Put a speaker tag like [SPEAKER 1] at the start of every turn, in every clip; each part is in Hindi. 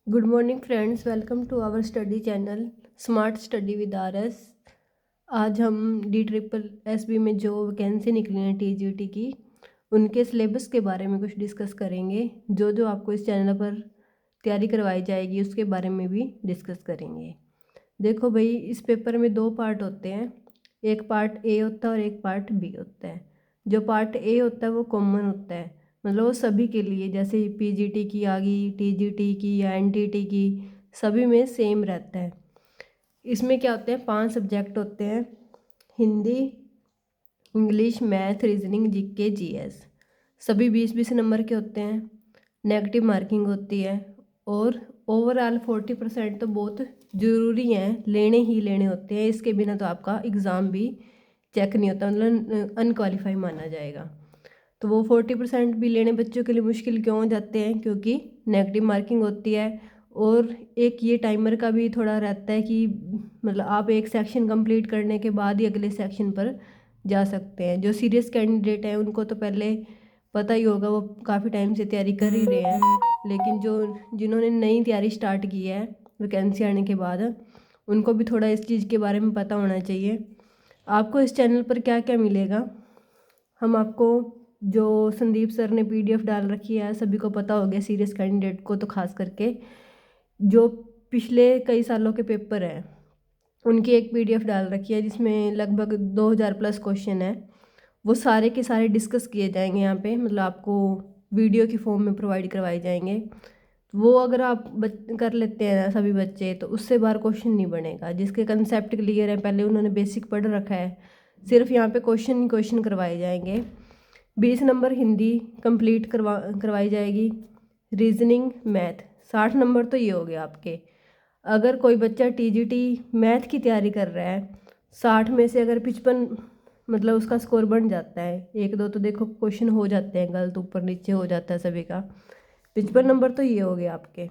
[SPEAKER 1] Good morning friends, welcome to our study channel smart study with R S. आज हम DSSB में जो वैकेंसी निकली है TGT की, उनके सिलेबस के बारे में कुछ डिस्कस करेंगे। जो जो आपको इस चैनल पर तैयारी करवाई जाएगी उसके बारे में भी डिस्कस करेंगे। देखो भाई, इस पेपर में दो पार्ट होते हैं, एक पार्ट ए होता है और एक पार्ट बी होता है। जो पार्ट ए होता है वो कॉमन होता है, मतलब वो सभी के लिए, जैसे PGT की आ गई, TGT की या NTT की, सभी में सेम रहता है। इसमें क्या होते हैं, 5 सब्जेक्ट होते हैं: Hindi, English, math, reasoning, GK, GS। सभी 20-20 नंबर के होते हैं। नेगेटिव मार्किंग होती है और ओवरऑल 40% तो बहुत ज़रूरी हैं, लेने ही लेने होते हैं। इसके बिना तो आपका एग्ज़ाम भी चेक नहीं होता, मतलब अनक्वालिफाई माना जाएगा। तो वो 40% भी लेने बच्चों के लिए मुश्किल क्यों हो जाते हैं, क्योंकि नेगेटिव मार्किंग होती है। और एक ये टाइमर का भी थोड़ा रहता है कि मतलब आप एक सेक्शन कंप्लीट करने के बाद ही अगले सेक्शन पर जा सकते हैं। जो सीरियस कैंडिडेट हैं उनको तो पहले पता ही होगा, वो काफ़ी टाइम से तैयारी कर ही रहे हैं। लेकिन जिन्होंने नई तैयारी स्टार्ट की है वैकेंसी आने के बाद, उनको भी थोड़ा इस चीज़ के बारे में पता होना चाहिए। आपको इस चैनल पर क्या क्या मिलेगा, हम आपको जो संदीप सर ने PDF डाल रखी है, सभी को पता हो गया, सीरियस कैंडिडेट को तो खास करके। जो पिछले कई सालों के पेपर हैं उनकी एक PDF डाल रखी है, जिसमें लगभग 2000+ क्वेश्चन है। वो सारे के सारे डिस्कस किए जाएंगे यहाँ पे, मतलब आपको वीडियो की फॉर्म में प्रोवाइड करवाए जाएंगे। वो अगर आप कर लेते हैं ना सभी बच्चे, तो उससे बाहर क्वेश्चन नहीं बनेगा। जिसके कंसेप्ट क्लियर है, पहले उन्होंने बेसिक पढ़ रखा है, सिर्फ यहाँ पे क्वेश्चन करवाए जाएंगे। 20 नंबर हिंदी कंप्लीट करवाई जाएगी। रीजनिंग, मैथ, 60 नंबर तो ये हो गया आपके। अगर कोई बच्चा TGT मैथ की तैयारी कर रहा है, 60 में से अगर 55 मतलब उसका स्कोर बन जाता है, एक दो तो देखो क्वेश्चन हो जाते हैं गलत, ऊपर नीचे हो जाता है सभी का, 55 नंबर तो ये हो गए आपके।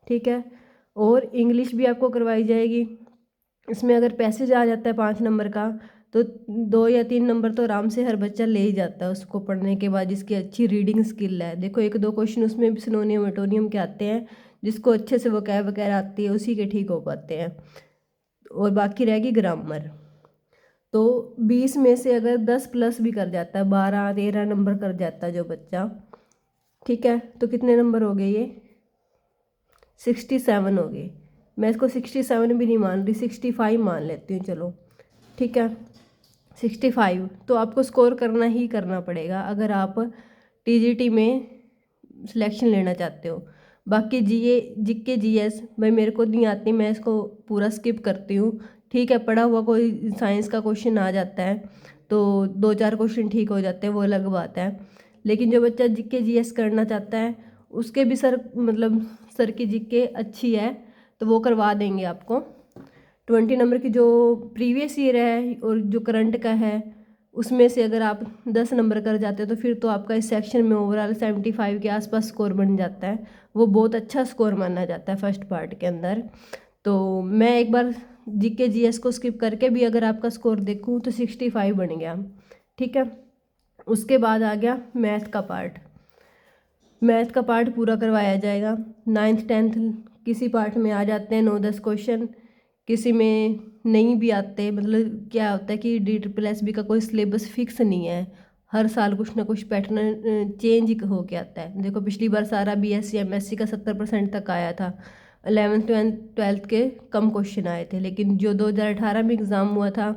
[SPEAKER 1] ठीक है। और इंग्लिश भी आपको करवाई जाएगी। इसमें अगर पैसेज आ जाता है 5 नंबर का, तो 2 या 3 नंबर तो आराम से हर बच्चा ले ही जाता है उसको पढ़ने के बाद, जिसकी अच्छी रीडिंग स्किल है। देखो, एक दो क्वेश्चन उसमें भी सिनोनियम एटोनियम के आते हैं, जिसको अच्छे से वोकैब वगैरह आती है उसी के ठीक हो पाते हैं। और बाकी रहेगी ग्रामर। तो 20 में से अगर 10+ भी कर जाता है, 12-13 नंबर कर जाता है जो बच्चा, ठीक है, तो कितने नंबर हो गए, ये 67 हो गए। मैं इसको 67 भी नहीं मान रही, 65 मान लेती हूँ, चलो ठीक है। 65 तो आपको स्कोर करना ही करना पड़ेगा अगर आप TGT में सिलेक्शन लेना चाहते हो। बाकी GK GS भाई मेरे को नहीं आती, मैं इसको पूरा स्किप करती हूँ। ठीक है, पढ़ा हुआ कोई साइंस का क्वेश्चन आ जाता है तो 2-4 क्वेश्चन ठीक हो जाते हैं, वो अलग बात है। लेकिन जो बच्चा GK GS करना चाहता है, उसके भी सर मतलब सर की GK अच्छी है तो वो करवा देंगे आपको। 20 नंबर की जो प्रीवियस ईयर है और जो करंट का है, उसमें से अगर आप 10 नंबर कर जाते हैं तो फिर तो आपका इस सेक्शन में ओवरऑल 75 के आसपास स्कोर बन जाता है। वो बहुत अच्छा स्कोर माना जाता है फर्स्ट पार्ट के अंदर। तो मैं एक बार GK GS को स्किप करके भी अगर आपका स्कोर देखूँ तो 65 बन गया। ठीक है। उसके बाद आ गया मैथ का पार्ट। मैथ का पार्ट पूरा करवाया जाएगा। 9th 10th किसी पार्ट में आ जाते हैं 9-10 क्वेश्चन, किसी में नहीं भी आते। मतलब क्या होता है कि DSSB का कोई सिलेबस फिक्स नहीं है, हर साल कुछ ना कुछ पैटर्न चेंज हो के आता है। देखो, पिछली बार सारा BSc MSc का 70% तक आया था, 11th 12th के कम क्वेश्चन आए थे। लेकिन जो 2018 में एग्ज़ाम हुआ था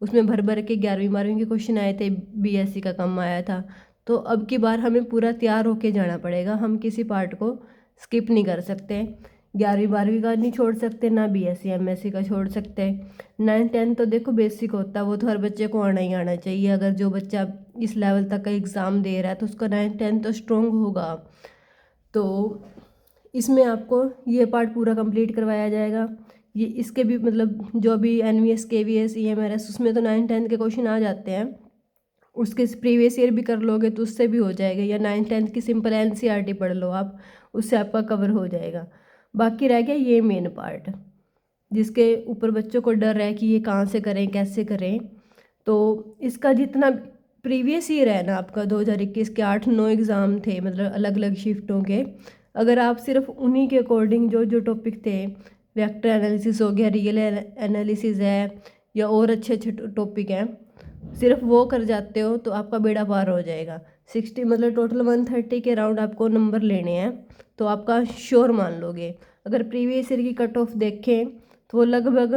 [SPEAKER 1] उसमें भर भर के 11वीं 12वीं के क्वेश्चन आए थे, BSc का कम आया था। तो अब की बार हमें पूरा तैयार होके जाना पड़ेगा, हम किसी पार्ट को स्किप नहीं कर सकते। 11वीं 12वीं का नहीं छोड़ सकते, ना BSc MSc का छोड़ सकते। 9th 10th तो देखो बेसिक होता है, वो तो हर बच्चे को आना ही आना चाहिए। अगर जो बच्चा इस लेवल तक का एग्ज़ाम दे रहा है तो उसका 9th 10th तो स्ट्रॉन्ग होगा। तो इसमें आपको ये पार्ट पूरा कंप्लीट करवाया जाएगा। ये इसके भी मतलब जो भी NVS KVS EMRS उसमें तो 9th 10th के क्वेश्चन आ जाते हैं, उसके प्रीवियस ईयर भी कर लोगे तो उससे भी हो जाएगा। या 9th 10th की सिंपल NCERT पढ़ लो आप, उससे आपका कवर हो जाएगा। बाकी रह गया ये मेन पार्ट, जिसके ऊपर बच्चों को डर है कि ये कहाँ से करें कैसे करें। तो इसका जितना प्रीवियस ईयर है ना आपका, 2021 के 8-9 एग्ज़ाम थे, मतलब अलग अलग शिफ्टों के। अगर आप सिर्फ उन्हीं के अकॉर्डिंग जो जो टॉपिक थे, वेक्टर एनालिसिस हो गया, रियल एनालिसिस है या और अच्छे अच्छे टॉपिक हैं, सिर्फ वो कर जाते हो तो आपका बेड़ा पार हो जाएगा। 60 मतलब टोटल 130 के अराउंड आपको नंबर लेने हैं तो आपका श्योर मान लोगे। अगर प्रीवियस ईयर की कट ऑफ देखें तो वो लगभग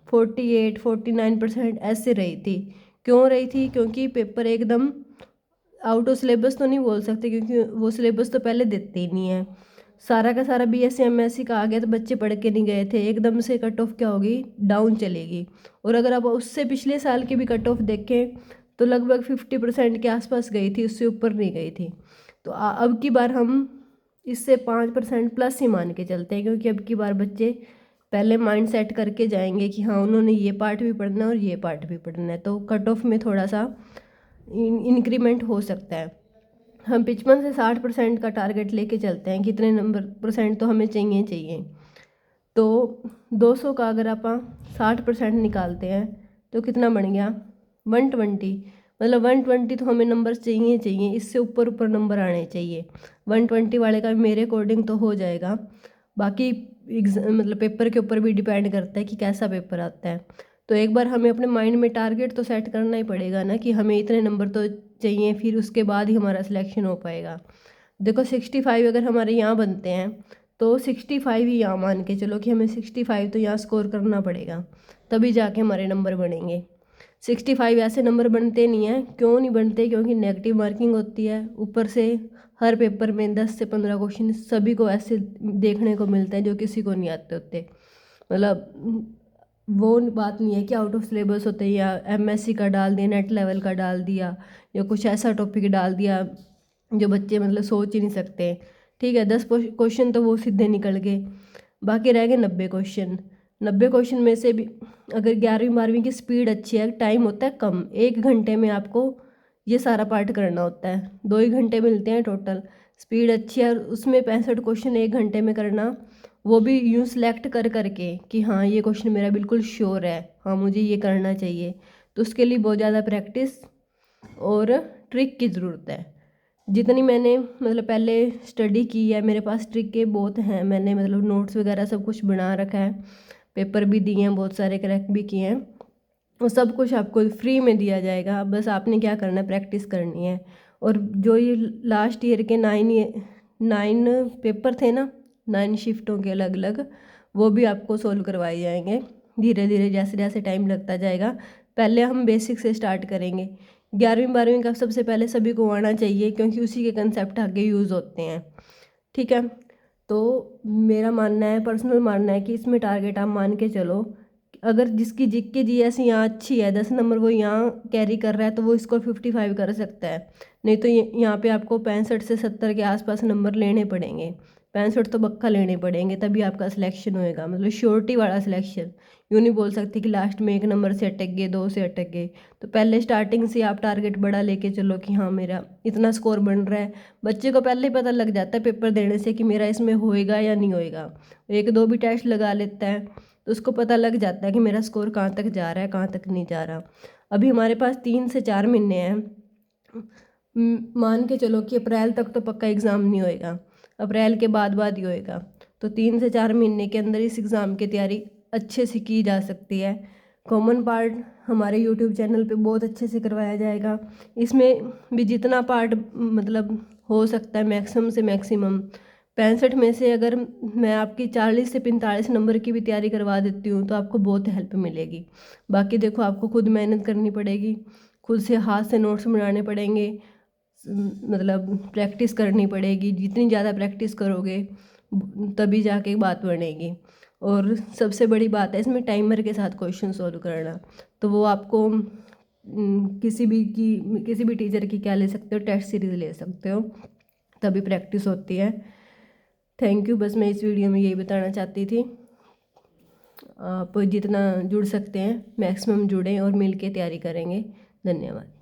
[SPEAKER 1] 48-49% ऐसे रही थी। क्यों रही थी? क्योंकि पेपर एकदम आउट ऑफ सिलेबस तो नहीं बोल सकते, क्योंकि वो सिलेबस तो पहले देते ही नहीं है। सारा का सारा BSc MSc का आ गया तो बच्चे पढ़ के नहीं गए थे, एकदम से कट ऑफ क्या होगी, डाउन चलेगी। और अगर आप उससे पिछले साल की भी कट ऑफ देखें तो लगभग 50% के आसपास गई थी, उससे ऊपर नहीं गई थी। तो अब की बार हम इससे 5% प्लस ही मान के चलते हैं, क्योंकि अब की बार बच्चे पहले माइंड सेट करके जाएंगे कि हाँ उन्होंने ये पार्ट भी पढ़ना है और ये पार्ट भी पढ़ना है, तो कट ऑफ में थोड़ा सा इंक्रीमेंट हो सकता है। हम 55 से 60% का टारगेट लेके चलते हैं, कितने नंबर परसेंट तो हमें चाहिए। तो 200 का अगर आप 60% निकालते हैं तो कितना बन गया, 120। मतलब 120 तो हमें नंबर चाहिए, इससे ऊपर नंबर आने चाहिए। 120 वाले का मेरे अकॉर्डिंग तो हो जाएगा, बाकी मतलब पेपर के ऊपर भी डिपेंड करता है कि कैसा पेपर आता है। तो एक बार हमें अपने माइंड में टारगेट तो सेट करना ही पड़ेगा ना कि हमें इतने नंबर तो चाहिए, फिर उसके बाद ही हमारा सिलेक्शन हो पाएगा। देखो 65 अगर हमारे यहाँ बनते हैं तो 65 ही यहाँ मान के चलो कि हमें 65 तो यहाँ स्कोर करना पड़ेगा, तभी जाके हमारे नंबर बनेंगे। 65 ऐसे नंबर बनते नहीं हैं। क्यों नहीं बनते? क्योंकि नेगेटिव मार्किंग होती है, ऊपर से हर पेपर में 10 से 15 क्वेश्चन सभी को ऐसे देखने को मिलते हैं जो किसी को नहीं आते होते। मतलब वो बात नहीं है कि आउट ऑफ सिलेबस होते हैं या MSc का डाल दिया, नेट लेवल का डाल दिया या कुछ ऐसा टॉपिक डाल दिया जो बच्चे मतलब सोच ही नहीं सकते। ठीक है, 10 क्वेश्चन तो वो सीधे निकल गए, बाकी रह गए 90 क्वेश्चन। 90 क्वेश्चन में से भी अगर 11वीं 12वीं की स्पीड अच्छी है, टाइम होता है कम, 1 घंटे में आपको ये सारा पार्ट करना होता है, 2 ही घंटे मिलते हैं टोटल। स्पीड अच्छी है और उसमें 65 क्वेश्चन 1 घंटे में करना, वो भी यूँ सेलेक्ट कर करके कि हाँ ये क्वेश्चन मेरा बिल्कुल श्योर है, हाँ मुझे ये करना चाहिए। तो उसके लिए बहुत ज़्यादा प्रैक्टिस और ट्रिक की ज़रूरत है। जितनी मैंने मतलब पहले स्टडी की है, मेरे पास ट्रिक के बहुत हैं, मैंने मतलब नोट्स वगैरह सब कुछ बना रखा है, पेपर भी दिए हैं, बहुत सारे क्रैक भी किए हैं, वो सब कुछ आपको फ्री में दिया जाएगा। बस आपने क्या करना है, प्रैक्टिस करनी है। और जो ये लास्ट ईयर के 9 पेपर थे ना, 9 शिफ्टों के अलग अलग, वो भी आपको सोल्व करवाए जाएंगे धीरे धीरे, जैसे जैसे टाइम लगता जाएगा। पहले हम बेसिक से स्टार्ट करेंगे। 11वीं 12वीं का सबसे पहले सभी को आना चाहिए, क्योंकि उसी के कंसेप्ट आगे यूज़ होते हैं। ठीक है, तो मेरा मानना है, पर्सनल मानना है कि इसमें टारगेट आप मान के चलो। अगर जिसकी जीके GS यहाँ अच्छी है, 10 नंबर वो यहाँ कैरी कर रहा है, तो वो इसको 55 कर सकता है। नहीं तो यहाँ पे आपको 65 से 70 के आसपास नंबर लेने पड़ेंगे, 65 तो पक्का लेने पड़ेंगे, तभी आपका सिलेक्शन होएगा, मतलब श्योरिटी वाला सिलेक्शन। यूँ नहीं बोल सकते कि लास्ट में 1 नंबर से अटक गए, 2 से अटक गए। तो पहले स्टार्टिंग से आप टारगेट बड़ा लेके चलो कि हाँ मेरा इतना स्कोर बन रहा है। बच्चे को पहले ही पता लग जाता है पेपर देने से कि मेरा इसमें होएगा या नहीं होएगा। 1-2 भी टेस्ट लगा लेता है तो उसको पता लग जाता है कि मेरा स्कोर कहाँ तक जा रहा है, कहाँ तक नहीं जा रहा। अभी हमारे पास 3 से 4 महीने हैं, मान के चलो कि अप्रैल तक तो पक्का एग्ज़ाम नहीं होएगा, अप्रैल के बाद ही होएगा। तो 3 से 4 महीने के अंदर इस एग्ज़ाम की तैयारी अच्छे से की जा सकती है। कॉमन पार्ट हमारे यूट्यूब चैनल पे बहुत अच्छे से करवाया जाएगा। इसमें भी जितना पार्ट मतलब हो सकता है मैक्सिमम से मैक्सिमम, 65 में से अगर मैं आपकी 40 से 45 नंबर की भी तैयारी करवा देती हूँ तो आपको बहुत हेल्प मिलेगी। बाकी देखो आपको खुद मेहनत करनी पड़ेगी, खुद से हाथ से नोट्स बनाने पड़ेंगे, मतलब प्रैक्टिस करनी पड़ेगी। जितनी ज़्यादा प्रैक्टिस करोगे तभी जाके बात बनेगी। और सबसे बड़ी बात है इसमें टाइमर के साथ क्वेश्चन सॉल्व करना, तो वो आपको किसी भी टीचर की क्या ले सकते हो, टेस्ट सीरीज ले सकते हो, तभी प्रैक्टिस होती है। थैंक यू, बस मैं इस वीडियो में यही बताना चाहती थी। आप जितना जुड़ सकते हैं मैक्सिमम जुड़ें और मिल के तैयारी करेंगे। धन्यवाद।